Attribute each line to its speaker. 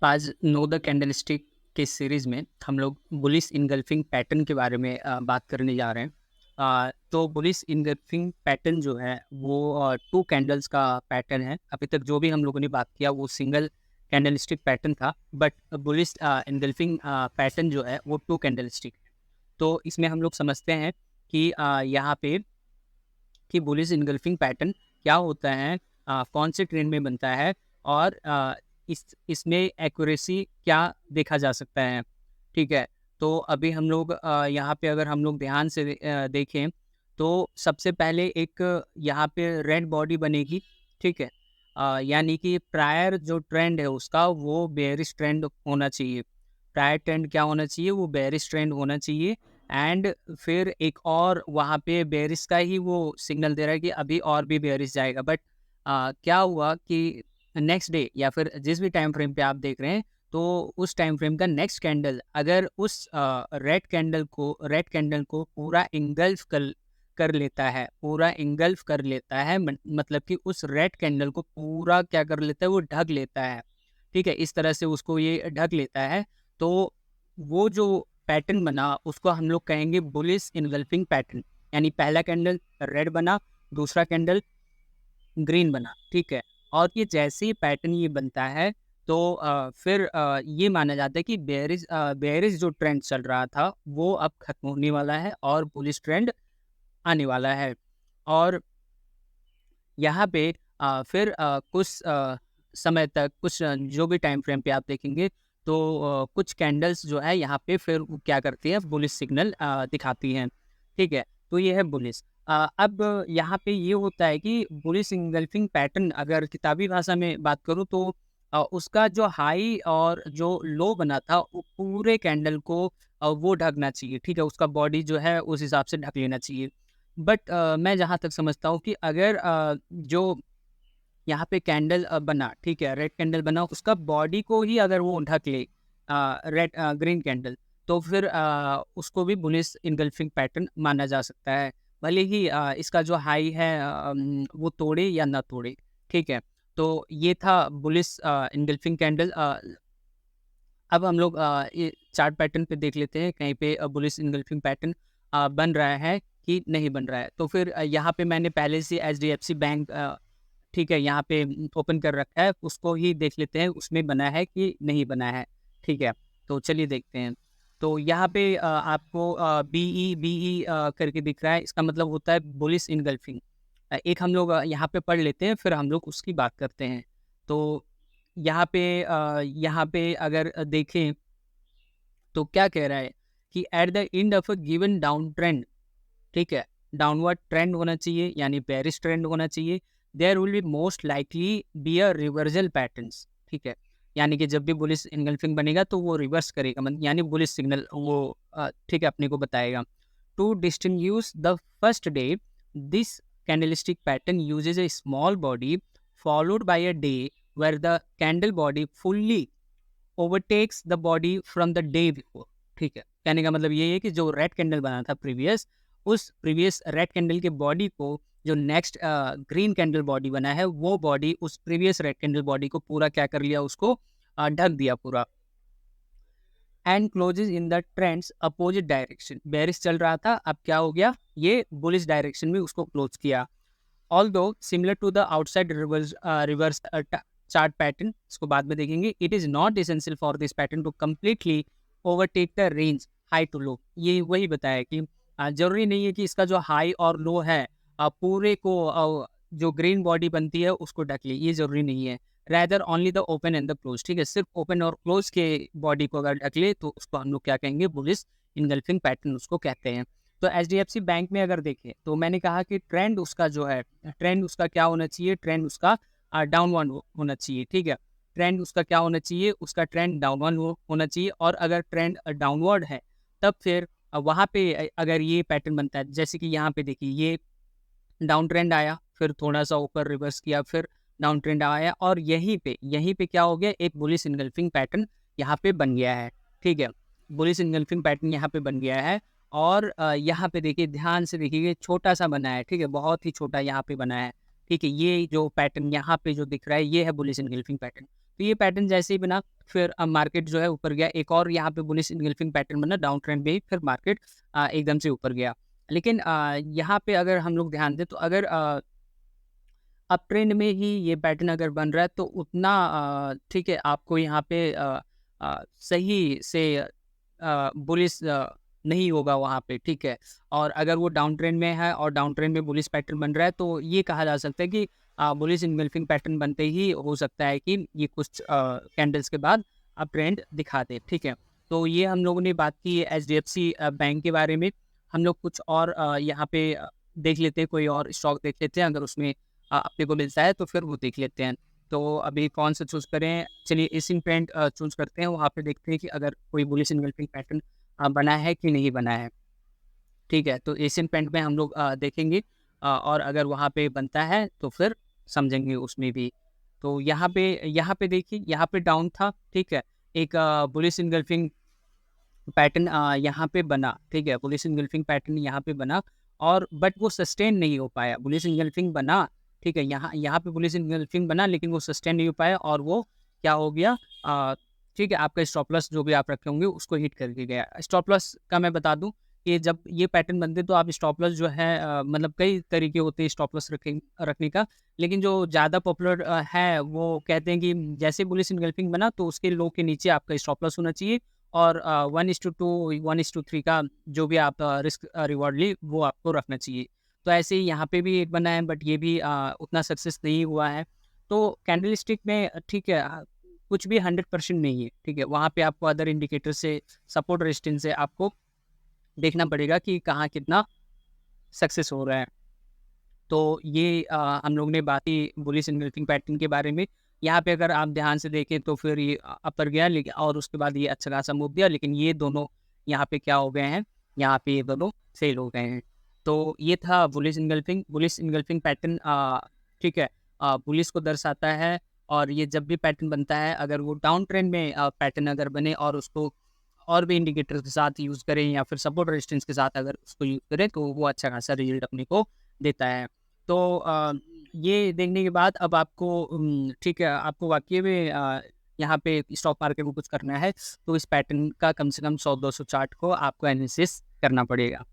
Speaker 1: आज know the candlestick के series में हम लोग बुलिश इनगल्फिंग पैटर्न के बारे में बात करने जा रहे हैं। तो बुलिश इनगल्फिंग पैटर्न जो है वो टू कैंडल्स का पैटर्न है। अभी तक जो भी हम लोगों ने बात किया वो सिंगल कैंडलस्टिक पैटर्न था, बट बुलिश इनगल्फिंग पैटर्न जो है वो टू कैंडलस्टिक है। तो इसमें हम लोग समझते हैं कि यहाँ पे कि बुलिश इनगल्फिंग पैटर्न क्या होता है, कौन से ट्रेंड में बनता है और इसमें एक्यूरेसी क्या देखा जा सकता है। ठीक है, तो अभी हम लोग यहाँ पे अगर हम लोग ध्यान से देखें तो सबसे पहले एक यहाँ पे रेड बॉडी बनेगी। ठीक है, यानी कि प्रायर जो ट्रेंड है उसका वो बेयरिश ट्रेंड होना चाहिए। प्रायर ट्रेंड क्या होना चाहिए, वो बेयरिश ट्रेंड होना चाहिए। एंड फिर एक और वहाँ पे बेयरिश का ही वो सिग्नल दे रहा है कि अभी और भी बेयरिश जाएगा। बट क्या हुआ कि नेक्स्ट डे या फिर जिस भी टाइम फ्रेम पे आप देख रहे हैं, तो उस टाइम फ्रेम का नेक्स्ट कैंडल अगर उस रेड कैंडल को पूरा इंगल्फ कर लेता है, पूरा इंगल्फ कर लेता है, मतलब कि उस रेड कैंडल को पूरा क्या कर लेता है, वो ढक लेता है। ठीक है, इस तरह से उसको ये ढक लेता है। तो वो जो पैटर्न बना उसको हम लोग कहेंगे बुलिश इनगल्फिंग पैटर्न। यानी पहला कैंडल रेड बना, दूसरा कैंडल ग्रीन बना। ठीक है, और ये जैसे ही पैटर्न ये बनता है तो फिर ये माना जाता है कि बेयरिश जो ट्रेंड चल रहा था वो अब खत्म होने वाला है और बुलिश ट्रेंड आने वाला है। और यहाँ पे फिर कुछ समय तक जो भी टाइम फ्रेम पे आप देखेंगे तो कुछ कैंडल्स जो है यहाँ पे फिर वो क्या करती है, बुलिश सिग्नल दिखाती हैं। ठीक है, तो ये है बुलिश। अब यहाँ पे ये होता है कि बुलिश इंगल्फिंग पैटर्न अगर किताबी भाषा में बात करूँ तो उसका जो हाई और जो लो बना था वो पूरे कैंडल को वो ढकना चाहिए। ठीक है, उसका बॉडी जो है उस हिसाब से ढक लेना चाहिए। बट मैं जहाँ तक समझता हूँ कि अगर जो यहाँ पे कैंडल बना, ठीक है, रेड कैंडल बना, उसका बॉडी को ही अगर वो ढक ले ग्रीन कैंडल, तो फिर उसको भी बुलिश इनगल्फिंग पैटर्न माना जा सकता है। भले ही इसका जो हाई है वो तोड़े या ना तोड़े। ठीक है, तो ये था बुलिश इनगल्फिंग कैंडल। अब हम लोग ये चार्ट पैटर्न पे देख लेते हैं कहीं पे बुलिश इनगल्फिंग पैटर्न बन रहा है कि नहीं बन रहा है। तो फिर यहाँ पे मैंने पहले से एचडीएफसी बैंक, ठीक है, यहाँ पे ओपन कर रखा है, उसको ही देख लेते हैं उसमें बना है कि नहीं बना है। ठीक है, तो चलिए देखते हैं। तो यहाँ पे आपको BE करके दिख रहा है, इसका मतलब होता है बुलिश इनगल्फिंग। एक हम लोग यहाँ पे पढ़ लेते हैं फिर हम लोग उसकी बात करते हैं। तो यहाँ पे अगर देखें तो क्या कह रहा है कि at the end of a given down trend, ठीक है, डाउनवर्ड ट्रेंड होना चाहिए यानी बेरिश ट्रेंड होना चाहिए। There will be most likely be a reversal patterns. ठीक है, यानी कि जब भी बुलिश इनगल्फिंग बनेगा तो वो रिवर्स करेगा, मतलब यानी बुलिश सिग्नल वो ठीक है अपने को बताएगा। To distinguish the first day, this candlestick pattern uses a small body followed by a day where the candle body fully overtakes the body from the day before। ठीक है, कहने का मतलब ये है कि जो रेड कैंडल बना था प्रीवियस, उस प्रीवियस रेड कैंडल के बॉडी को जो नेक्स्ट ग्रीन कैंडल बॉडी बना है वो बॉडी उस प्रीवियस रेड कैंडल बॉडी को पूरा क्या कर लिया, उसको ढक दिया पूरा। And closes in the trend's opposite direction, bearish चल रहा था, अब क्या हो गया, ये बुलिश डायरेक्शन में उसको क्लोज किया। Although similar to the outside reverse chart pattern, इसको बाद में देखेंगे, it is not essential for this pattern to completely overtake the range high to low. ये वही बताया कि जरूरी नहीं है कि इसका जो हाई और लो है पूरे को जो ग्रीन बॉडी बनती है उसको ढक ले, ये जरूरी नहीं है। Rather only the open and the close. ठीक है, सिर्फ ओपन और क्लोज के बॉडी को अगर ढक ले तो उसको हम लोग क्या कहेंगे, बुलिश इनगल्फिंग पैटर्न उसको कहते हैं। तो एचडीएफसी बैंक में अगर देखें तो मैंने कहा कि ट्रेंड उसका जो है, ट्रेंड उसका क्या होना चाहिए, ट्रेंड उसका डाउनवर्ड होना चाहिए। ठीक है, ट्रेंड उसका क्या होना चाहिए, उसका ट्रेंड डाउनवर्ड होना चाहिए। और अगर ट्रेंड डाउनवर्ड है तब फिर वहाँ पे अगर ये पैटर्न बनता है, जैसे कि यहाँ पे देखिए ये डाउन ट्रेंड आया, फिर थोड़ा सा ऊपर रिवर्स किया, फिर डाउन ट्रेंड आया और यहीं पे क्या हो गया, एक बुलिश इनगल्फिंग पैटर्न यहाँ पे बन गया है। ठीक है, बुलिश इनगल्फिंग पैटर्न यहाँ पे बन गया है। और यहाँ पे देखिए, ध्यान से देखिए, छोटा सा बना है। ठीक है, बहुत ही छोटा यहाँ पे बना है। ठीक है, ये जो पैटर्न यहाँ पे जो दिख रहा है, ये है बुलिश एनगल्फिंग पैटर्न। तो ये पैटर्न जैसे ही बना, फिर अब मार्केट जो है ऊपर गया, एक और यहाँ पे बुलिश एनगल्फिंग पैटर्न बना डाउन ट्रेंड में ही, फिर मार्केट एकदम से ऊपर गया। लेकिन यहाँ पे अगर हम लोग ध्यान दें, तो अगर अप ट्रेंड में ही ये पैटर्न अगर बन रहा है, तो उतना ठीक है, आपको यहाँ पे सही से बुलिश नहीं होगा वहाँ पे, ठीक है। और अगर वो डाउन ट्रेंड में है और डाउन ट्रेंड में बुलिश पैटर्न बन रहा है, तो ये कहा जा सकता है कि बुलिश इनगल्फिंग पैटर्न बनते ही हो सकता है कि ये कुछ कैंडल्स के बाद अप ट्रेंड दिखा दे, ठीक है। तो ये हम लोगों ने बात की एचडीएफसी बैंक के बारे में। हम लोग कुछ और यहाँ पे देख लेते हैं, कोई और स्टॉक देख लेते हैं, अगर उसमें अपने को मिलता है तो फिर वो देख लेते हैं। तो अभी कौन सा चूज़ करें? चलिए एशियन पेंट चूज़ करते हैं, वहाँ पे देखते हैं कि अगर कोई बुलिश इनगल्फिंग पैटर्न बना है कि नहीं बना है, ठीक है। तो एशियन पेंट में हम लोग देखेंगे, और अगर वहाँ पे बनता है तो फिर समझेंगे उसमें भी। तो यहाँ पे देखिए, यहाँ पे डाउन था, ठीक है। एक बुलिश इनगल्फिंग पैटर्न यहाँ पे बना, ठीक है। बुलिश एनगल्फिंग पैटर्न यहाँ पे बना, और बट वो सस्टेन नहीं हो पाया। बुलिश एनगल्फिंग बना, ठीक है, यहाँ यहाँ पे बुलिश एनगल्फिंग बना, लेकिन वो सस्टेन नहीं हो पाया, और वो क्या हो गया, ठीक है, आपका स्टॉप लॉस जो भी आप रखे होंगे उसको हिट करके गया। स्टॉप लॉस का मैं बता दूं कि जब ये पैटर्न बनते हैं, तो आप स्टॉप लॉस जो है मतलब कई तरीके होते हैं स्टॉप लॉस रखने का, लेकिन जो ज़्यादा पॉपुलर है, वो कहते हैं कि जैसे बुलिश एनगल्फिंग बना, तो उसके लो के नीचे आपका स्टॉप लॉस होना चाहिए, और 1:2 1:3 का जो भी आप रिस्क रिवॉर्ड ली, वो आपको रखना चाहिए। तो ऐसे ही यहाँ पे भी एक बना है, बट ये भी उतना सक्सेस नहीं हुआ है। तो कैंडलस्टिक में ठीक है, कुछ भी 100% नहीं है, ठीक है। वहाँ पे आपको अदर इंडिकेटर से, सपोर्ट रेजिस्टेंस से आपको देखना पड़ेगा कि कहाँ कितना सक्सेस हो रहा है। तो ये हम लोग ने बात की बुलिश एनगल्फिंग पैटर्न के बारे में। यहाँ पे अगर आप ध्यान से देखें, तो फिर ये अपर गया, लेकिन और उसके बाद ये अच्छा खासा मूव दिया, लेकिन ये दोनों यहाँ पे क्या हो गए हैं, यहाँ पे ये दोनों फेल हो गए हैं। तो ये था बुलिश एनगल्फिंग पैटर्न, ठीक है। बुलिश को दर्शाता है, और ये जब भी पैटर्न बनता है, अगर वो डाउन ट्रेंड में पैटर्न अगर बने, और उसको और भी इंडिकेटर्स के साथ यूज़ करें, या फिर सपोर्ट रेजिस्टेंस के साथ अगर उसको यूज़ करें, तो वो अच्छा खासा रिजल्ट अपने को देता है। तो ये देखने के बाद अब आपको ठीक है, आपको वाक़ई में यहाँ पे स्टॉक मार्केट में कुछ करना है, तो इस पैटर्न का कम से कम 100-200 चार्ट को आपको एनालिसिस करना पड़ेगा।